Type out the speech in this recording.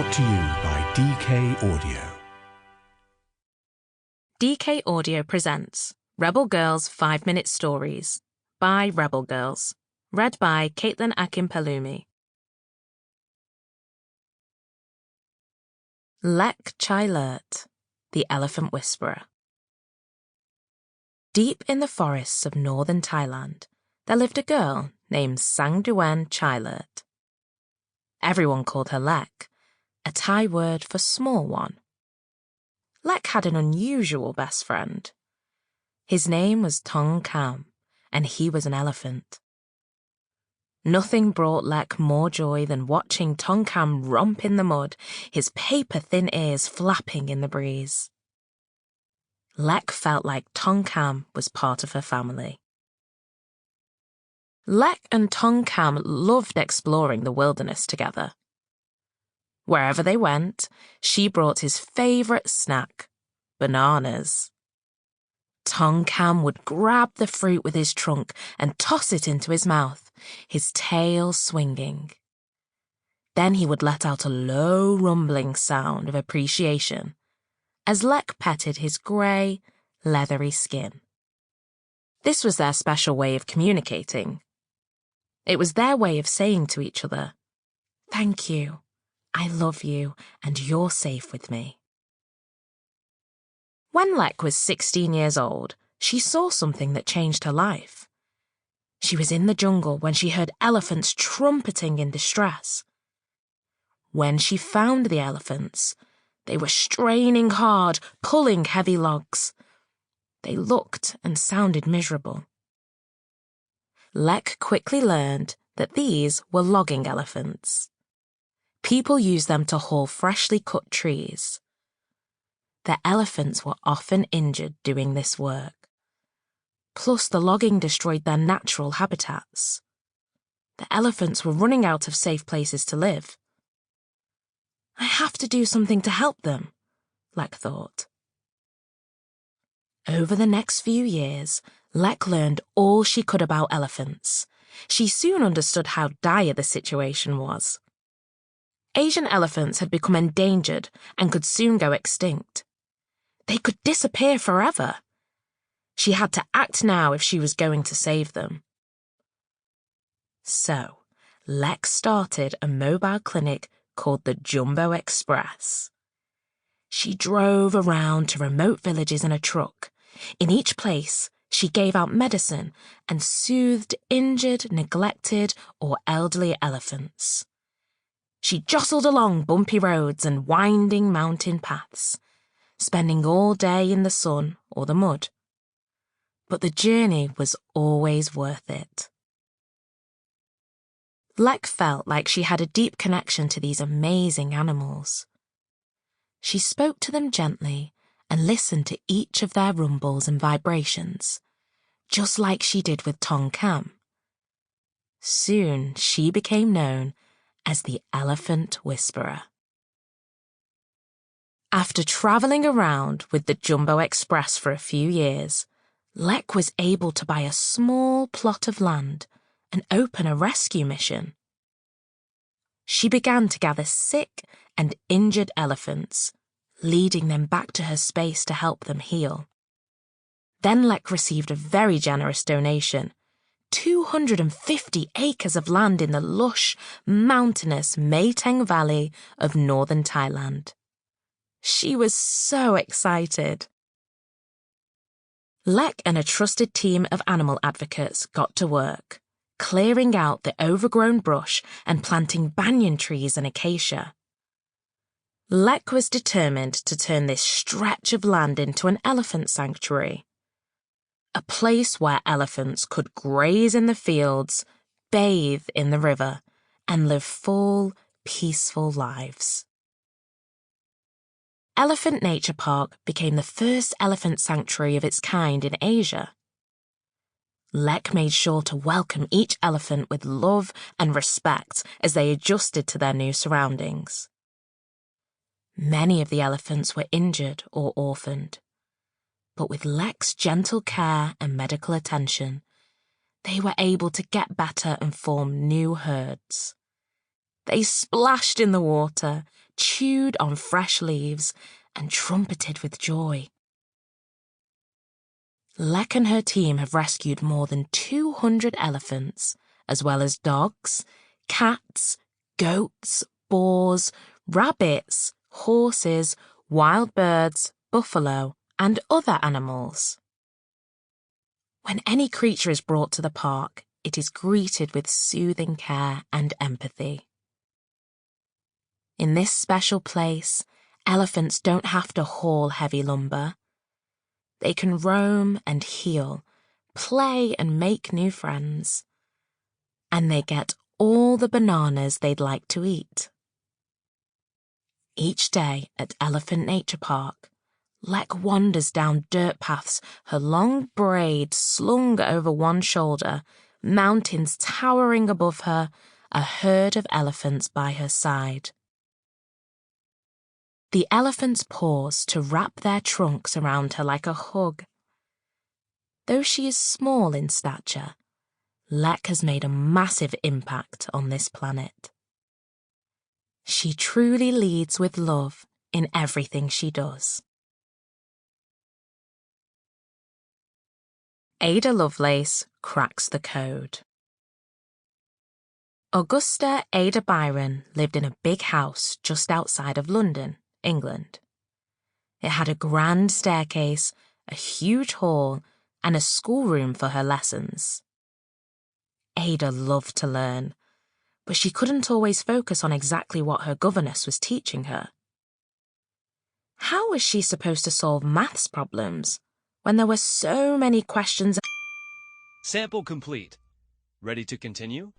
Brought to you by DK Audio. DK Audio presents Rebel Girls 5-Minute Stories by Rebel Girls, read by Kaitlyn Akinpelumi. Lek Chailert, the Elephant Whisperer. Deep in the forests of northern Thailand, there lived a girl named Wangari Maathai. Everyone called her Lek, a Thai word for small one. Lek had an unusual best friend. His name was Thong Kam, and he was an elephant. Nothing brought Lek more joy than watching Thong Kam romp in the mud, his paper-thin ears flapping in the breeze. Lek felt like Thong Kam was part of her family. Lek and Thong Kam loved exploring the wilderness together. Wherever they went, she brought his favourite snack, bananas. Thong Kam would grab the fruit with his trunk and toss it into his mouth, his tail swinging. Then he would let out a low rumbling sound of appreciation as Lek petted his grey, leathery skin. This was their special way of communicating. It was their way of saying to each other, "Thank you, I love you, and you're safe with me." When Lek was 16 years old, she saw something that changed her life. She was in the jungle when she heard elephants trumpeting in distress. When she found the elephants, they were straining hard, pulling heavy logs. They looked and sounded miserable. Lek quickly learned that these were logging elephants. People used them to haul freshly cut trees. The elephants were often injured doing this work. Plus, the logging destroyed their natural habitats. The elephants were running out of safe places to live. I have to do something to help them, Lek thought. Over the next few years, Lek learned all she could about elephants. She soon understood how dire the situation was. Asian elephants had become endangered and could soon go extinct. They could disappear forever. She had to act now if she was going to save them. So, Lek started a mobile clinic called the Jumbo Express. She drove around to remote villages in a truck. In each place, she gave out medicine and soothed injured, neglected, or elderly elephants. She jostled along bumpy roads and winding mountain paths, spending all day in the sun or the mud. But the journey was always worth it. Lek felt like she had a deep connection to these amazing animals. She spoke to them gently and listened to each of their rumbles and vibrations, just like she did with Thong Kam. Soon she became known as the Elephant Whisperer. After travelling around with the Jumbo Express for a few years, Lek was able to buy a small plot of land and open a rescue mission. She began to gather sick and injured elephants, leading them back to her space to help them heal. Then Lek received a very generous donation, 250 acres of land in the lush, mountainous Mae Teng Valley of northern Thailand. She was so excited. Lek and a trusted team of animal advocates got to work, clearing out the overgrown brush and planting banyan trees and acacia. Lek was determined to turn this stretch of land into an elephant sanctuary, a place where elephants could graze in the fields, bathe in the river, and live full, peaceful lives. Elephant Nature Park became the first elephant sanctuary of its kind in Asia. Lek made sure to welcome each elephant with love and respect as they adjusted to their new surroundings. Many of the elephants were injured or orphaned, but with Lek's gentle care and medical attention, they were able to get better and form new herds. They splashed in the water, chewed on fresh leaves and trumpeted with joy. Lek and her team have rescued more than 200 elephants, as well as dogs, cats, goats, boars, rabbits, horses, wild birds, buffalo, and other animals. When any creature is brought to the park, it is greeted with soothing care and empathy. In this special place, elephants don't have to haul heavy lumber. They can roam and heal, play and make new friends. And they get all the bananas they'd like to eat. Each day at Elephant Nature Park, Lek wanders down dirt paths, her long braid slung over one shoulder, mountains towering above her, a herd of elephants by her side. The elephants pause to wrap their trunks around her like a hug. Though she is small in stature, Lek has made a massive impact on this planet. She truly leads with love in everything she does. Ada Lovelace cracks the code. Augusta Ada Byron lived in a big house just outside of London, England. It had a grand staircase, a huge hall, and a schoolroom for her lessons. Ada loved to learn, but she couldn't always focus on exactly what her governess was teaching her. How was she supposed to solve maths problems when there were so many questions? Sample complete. Ready to continue?